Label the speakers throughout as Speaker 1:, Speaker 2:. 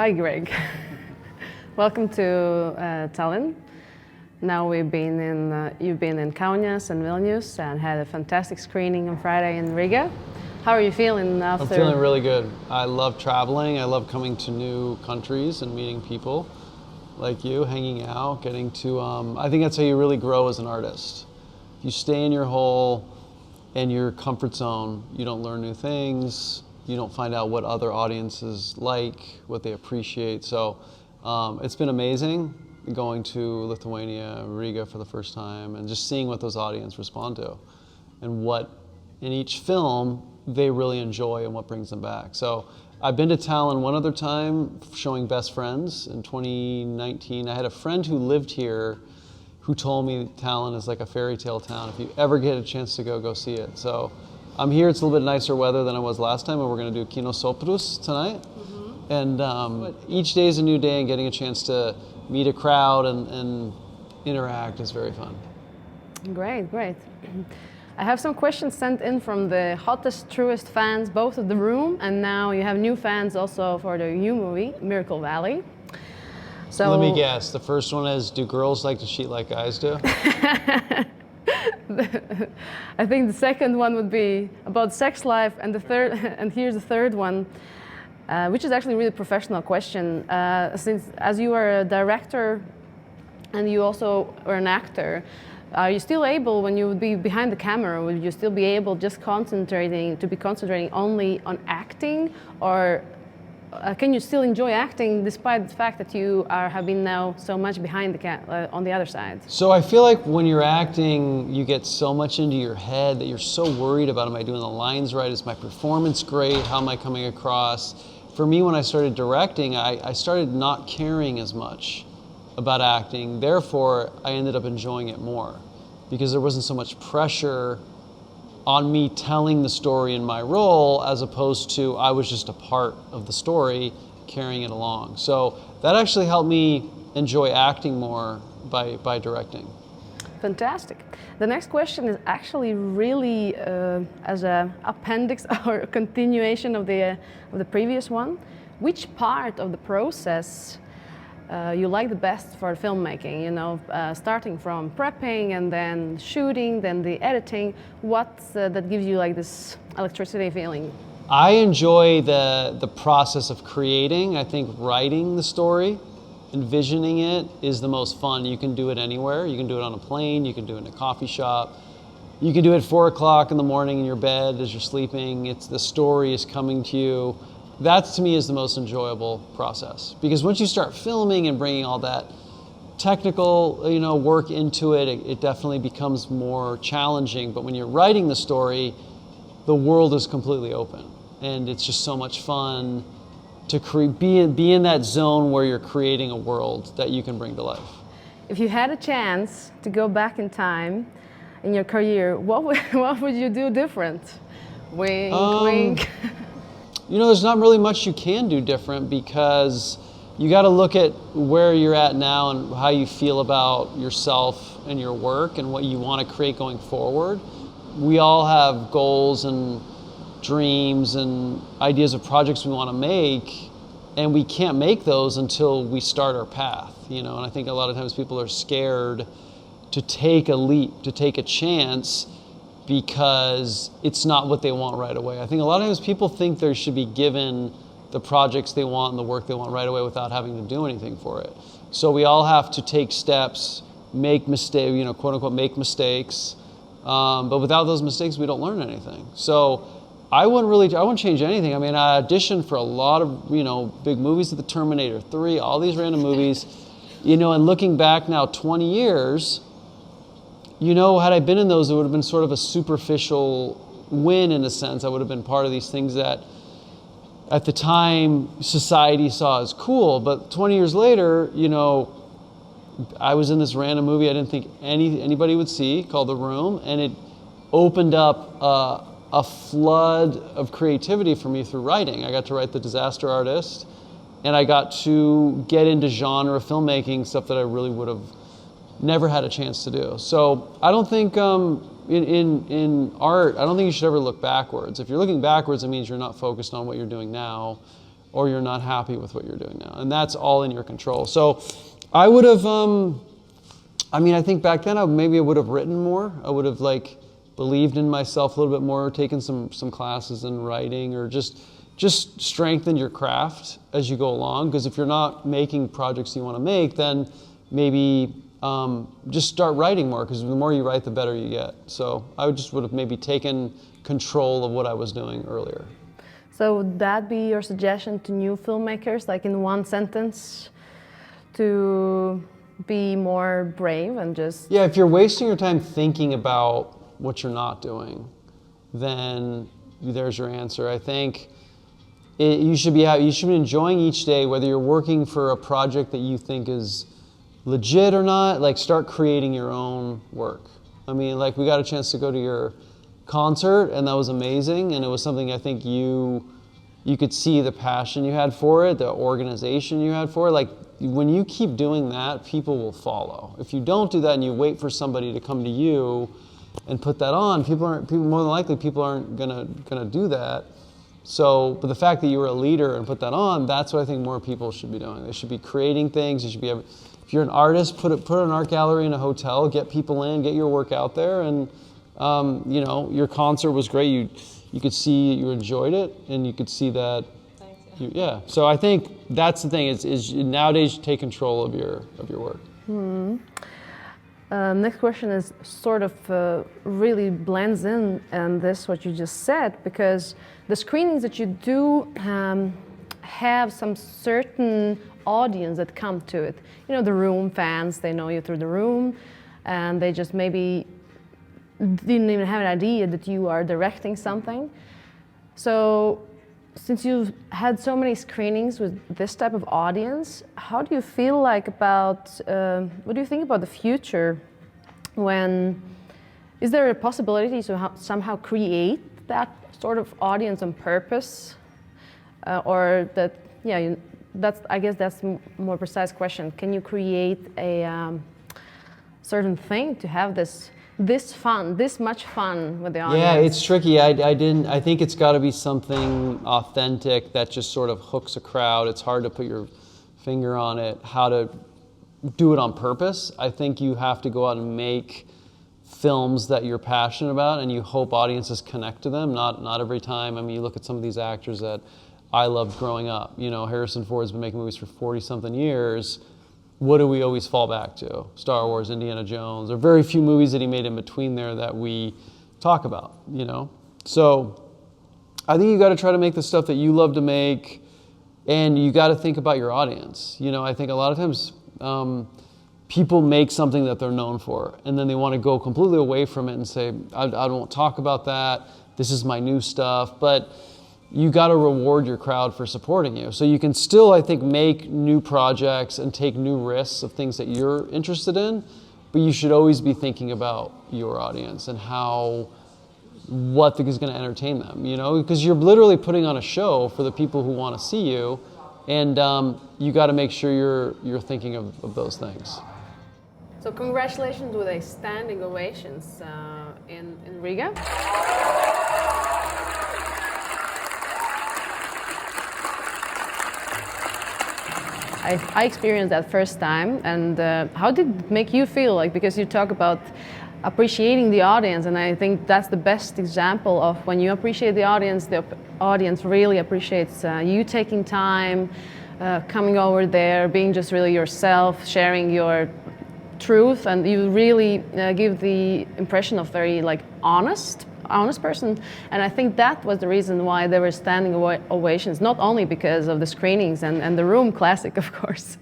Speaker 1: Hi, Greg. Welcome to Tallinn. Now you've been in Kaunas and Vilnius and had a fantastic screening on Friday in Riga. How are you feeling after?
Speaker 2: I'm feeling really good. I love traveling. I love coming to new countries and meeting people like you, hanging out, getting to, I think that's how you really grow as an artist. If you stay in your hole and your comfort zone, you don't learn new things, you don't find out what other audiences like, what they appreciate. So it's been amazing going to Lithuania, Riga for the first time, and just seeing what those audiences respond to and what in each film they really enjoy and what brings them back. So I've been to Tallinn one other time showing Best Friends in 2019. I had a friend who lived here who told me Tallinn is like a fairy tale town. If you ever get a chance to go see it. So I'm here, it's a little bit nicer weather than it was last time, and we're gonna do Kino Soprus tonight. Mm-hmm. And each day is a new day, and getting a chance to meet a crowd and interact is very fun.
Speaker 1: Great, great. I have some questions sent in from the hottest, truest fans, both of The Room, and now you have new fans also for the new movie, Miracle Valley. So
Speaker 2: let me guess, the first one is, do girls like to cheat like guys do?
Speaker 1: I think the second one would be about sex life, and here's the third one, which is actually a really professional question. Since as you are a director and you also are an actor, are you still able, when you would be behind the camera, would you still be able just concentrating only on acting, or can you still enjoy acting despite the fact that you have been now so much behind the on the other side?
Speaker 2: So I feel like when you're acting, you get so much into your head that you're so worried about, am I doing the lines right? Is my performance great? How am I coming across? For me, when I started directing, I started not caring as much about acting. Therefore, I ended up enjoying it more because there wasn't so much pressure on me telling the story in my role, as opposed to I was just a part of the story carrying it along. So that actually helped me enjoy acting more by directing.
Speaker 1: Fantastic. The next question is actually really as an appendix or a continuation of the previous one. Which part of the process you like the best for filmmaking? You know, starting from prepping and then shooting, then the editing. What that gives you like this electricity feeling?
Speaker 2: I enjoy the process of creating. I think writing the story, envisioning it is the most fun. You can do it anywhere. You can do it on a plane, you can do it in a coffee shop, you can do it at 4 o'clock in the morning in your bed as you're sleeping. It's the story is coming to you. That to me is the most enjoyable process, because once you start filming and bringing all that technical, work into it, it definitely becomes more challenging. But when you're writing the story, the world is completely open, and it's just so much fun to be in that zone where you're creating a world that you can bring to life.
Speaker 1: If you had a chance to go back in time in your career, what would you do different? Wink, wink.
Speaker 2: There's not really much you can do different, because you got to look at where you're at now and how you feel about yourself and your work and what you want to create going forward. We all have goals and dreams and ideas of projects we want to make, and we can't make those until we start our path, and I think a lot of times people are scared to take a leap, to take a chance, because it's not what they want right away. I think a lot of times people think they should be given the projects they want and the work they want right away without having to do anything for it. So we all have to take steps, make mistakes, quote unquote, make mistakes. But without those mistakes, we don't learn anything. So I wouldn't change anything. I mean, I auditioned for a lot of, big movies, The Terminator 3, all these random movies, and looking back now 20 years, had I been in those, it would have been sort of a superficial win in a sense. I would have been part of these things that at the time society saw as cool. But 20 years later, I was in this random movie I didn't think anybody would see, called The Room, and it opened up a flood of creativity for me through writing. I got to write The Disaster Artist, and I got to get into genre filmmaking, stuff that I really would have never had a chance to do. So I don't think in art, I don't think you should ever look backwards. If you're looking backwards, it means you're not focused on what you're doing now, or you're not happy with what you're doing now. And that's all in your control. So I would have, I think back then maybe I would have written more. I would have like believed in myself a little bit more, taken some classes in writing, or just strengthen your craft as you go along. Because if you're not making projects you want to make, then maybe just start writing more, because the more you write, the better you get. So I would have maybe taken control of what I was doing earlier.
Speaker 1: So would that be your suggestion to new filmmakers, like in one sentence, to be more brave and just...
Speaker 2: Yeah, if you're wasting your time thinking about what you're not doing, then there's your answer. I think you should be enjoying each day, whether you're working for a project that you think is legit or not. Like, start creating your own work. I mean, like, we got a chance to go to your concert, and that was amazing, and it was something I think you could see the passion you had for it, the organization you had for it. Like, when you keep doing that, people will follow. If you don't do that and you wait for somebody to come to you and put that on, more than likely people aren't gonna do that. So, but the fact that you were a leader and put that on, that's what I think more people should be doing. They should be creating things. You should be able, if you're an artist, put an art gallery in a hotel, get people in, get your work out there, and your concert was great. You could see you enjoyed it, and you could see that. Thanks. Yeah. So I think that's the thing. Is nowadays you take control of your work.
Speaker 1: Mm-hmm. Next question is sort of really blends in this what you just said, because the screenings that you do have some certain audience that come to it. You know, the room fans, they know you through the room, and they just maybe didn't even have an idea that you are directing something. So since you've had so many screenings with this type of audience, how do you feel like about, what do you think about the future? Is there a possibility to somehow create that sort of audience on purpose? Or that, I guess that's a more precise question. Can you create a certain thing to have this much fun with the audience?
Speaker 2: Yeah, it's tricky. I think it's got to be something authentic that just sort of hooks a crowd. It's hard to put your finger on it, how to do it on purpose. I think you have to go out and make films that you're passionate about, and you hope audiences connect to them. Not every time. I mean, you look at some of these actors that I loved growing up. You know, Harrison Ford's been making movies for 40-something years. What do we always fall back to? Star Wars, Indiana Jones. There are very few movies that he made in between there that we talk about, you know? So I think you got to try to make the stuff that you love to make, and you got to think about your audience. You know, I think a lot of times people make something that they're known for, and then they want to go completely away from it and say, I don't talk about that. This is my new stuff. But you got to reward your crowd for supporting you. So you can still, I think, make new projects and take new risks of things that you're interested in, but you should always be thinking about your audience and what is going to entertain them, you know? Because you're literally putting on a show for the people who want to see you, and you got to make sure you're thinking of those things.
Speaker 1: So congratulations with a standing ovations in Riga. I experienced that first time, and how did it make you feel? Like, because you talk about appreciating the audience, and I think that's the best example of when you appreciate the audience really appreciates you taking time, coming over there, being just really yourself, sharing your truth, and you really give the impression of very like honest person. And I think that was the reason why there were standing ovations, not only because of the screenings and the room classic, of course,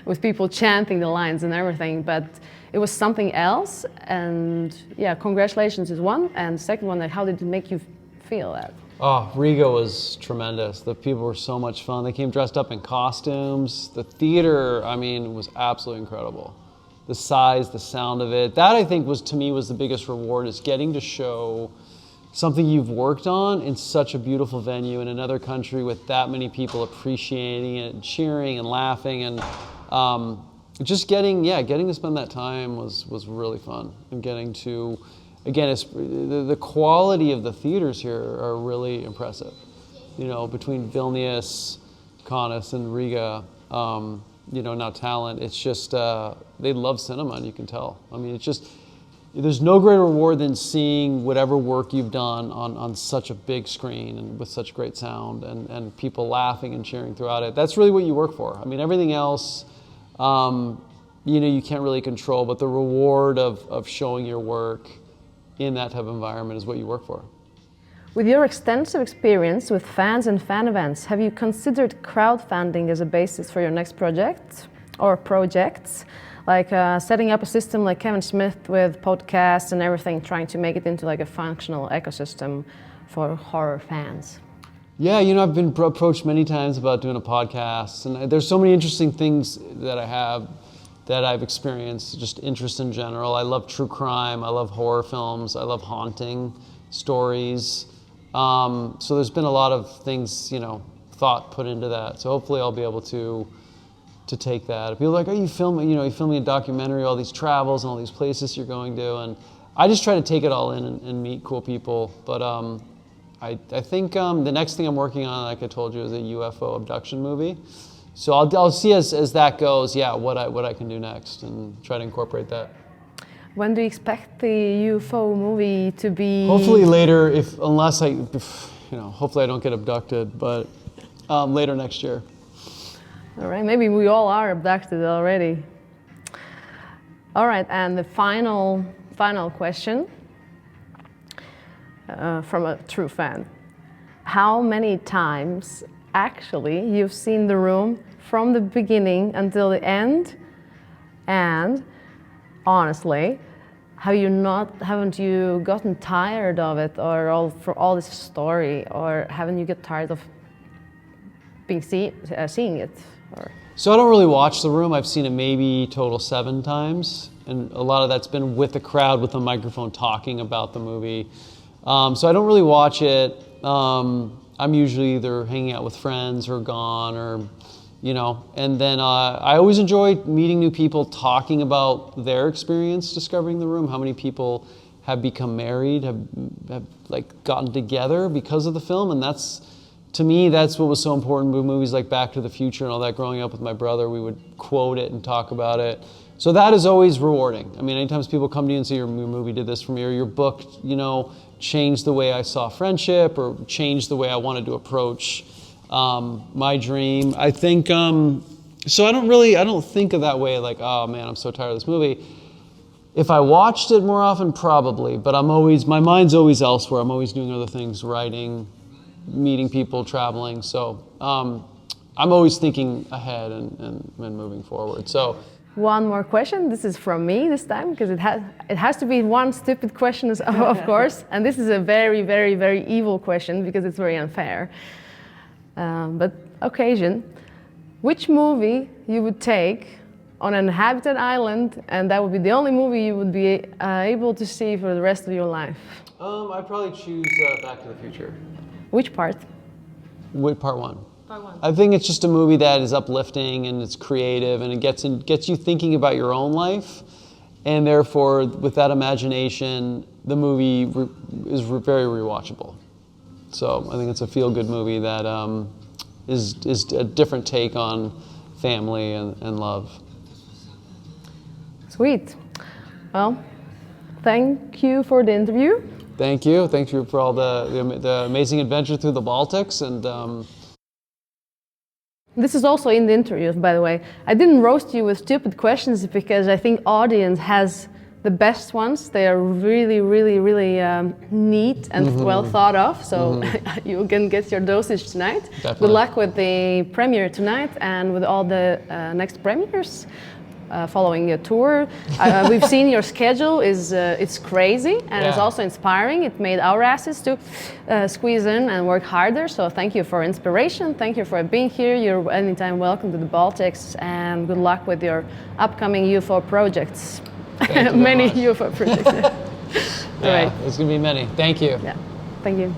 Speaker 1: with people chanting the lines and everything, but it was something else. And yeah, congratulations is one, and second one, like, how did it make you feel that?
Speaker 2: Oh, Riga was tremendous. The people were so much fun. They came dressed up in costumes. The theater, I mean, was absolutely incredible. The size, the sound of it. That, I think, was the biggest reward, is getting to show something you've worked on in such a beautiful venue in another country with that many people appreciating it and cheering and laughing, and just getting to spend that time was really fun. And getting to, again, it's the quality of the theaters here are really impressive. You know, between Vilnius, Kaunas and Riga, now Tallinn. It's just, they love cinema, and you can tell. I mean, it's just, there's no greater reward than seeing whatever work you've done on such a big screen and with such great sound and people laughing and cheering throughout it. That's really what you work for. I mean, everything else, you can't really control, but the reward of showing your work in that type of environment is what you work for.
Speaker 1: With your extensive experience with fans and fan events, have you considered crowdfunding as a basis for your next project or projects? Like setting up a system like Kevin Smith with podcasts and everything, trying to make it into like a functional ecosystem for horror fans?
Speaker 2: Yeah, I've been approached many times about doing a podcast, and there's so many interesting things that I've experienced, just interest in general. I love true crime, I love horror films, I love haunting stories. So there's been a lot of things, thought put into that. So hopefully I'll be able to take that. People are like, are you filming, you're filming a documentary, all these travels and all these places you're going to, and I just try to take it all in and meet cool people. But I think the next thing I'm working on, like I told you, is a UFO abduction movie. So I'll see as that goes, what I can do next and try to incorporate that.
Speaker 1: When do you expect the UFO movie to be?
Speaker 2: Hopefully later, hopefully I don't get abducted, but later next year.
Speaker 1: All right, maybe we all are abducted already. All right, and the final question from a true fan. How many times actually you've seen The Room from the beginning until the end? And honestly, haven't you gotten tired of it, or for all this story, or haven't you get tired of seeing it?
Speaker 2: So I don't really watch The Room. I've seen it maybe total 7 times, and a lot of that's been with the crowd with a microphone talking about the movie. So I don't really watch it. I'm usually either hanging out with friends or gone, or and then I always enjoy meeting new people, talking about their experience discovering The Room. How many people have become married, have like gotten together because of the film, and to me, that's what was so important with movies like Back to the Future and all that. Growing up with my brother, we would quote it and talk about it. So that is always rewarding. I mean, anytime people come to you and say, your movie did this for me, or your book, changed the way I saw friendship, or changed the way I wanted to approach my dream. I think, so I don't think of that way, like, oh man, I'm so tired of this movie. If I watched it more often, probably, but my mind's always elsewhere. I'm always doing other things, writing, meeting people, traveling. So I'm always thinking ahead and moving forward. So
Speaker 1: one more question. This is from me this time, because it has to be one stupid question, of course. And this is a very, very, very evil question because it's very unfair. But occasion, which movie you would take on an inhabited island, and that would be the only movie you would be able to see for the rest of your life?
Speaker 2: I'd probably choose Back to the Future.
Speaker 1: Which part?
Speaker 2: Part 1.
Speaker 1: Part 1.
Speaker 2: I think it's just a movie that is uplifting and it's creative, and it gets you thinking about your own life, and therefore, with that imagination, the movie is very rewatchable. So I think it's a feel-good movie that is a different take on family and love.
Speaker 1: Sweet. Well, thank you for the interview.
Speaker 2: Thank you. Thank you for all the amazing adventure through the Baltics. And
Speaker 1: this is also in the interview, by the way. I didn't roast you with stupid questions because I think audience has the best ones. They are really, really, really neat and well thought of. So you can get your dosage tonight.
Speaker 2: Definitely.
Speaker 1: Good luck with the premiere tonight and with all the next premieres. Following your tour. We've seen your schedule it's crazy, and it's also inspiring. It made our asses to squeeze in and work harder. So thank you for inspiration. Thank you for being here. You're anytime welcome to the Baltics, and good luck with your upcoming UFO projects. Many UFO projects.
Speaker 2: Yeah, there's going to be many. Thank you.
Speaker 1: Yeah, thank you.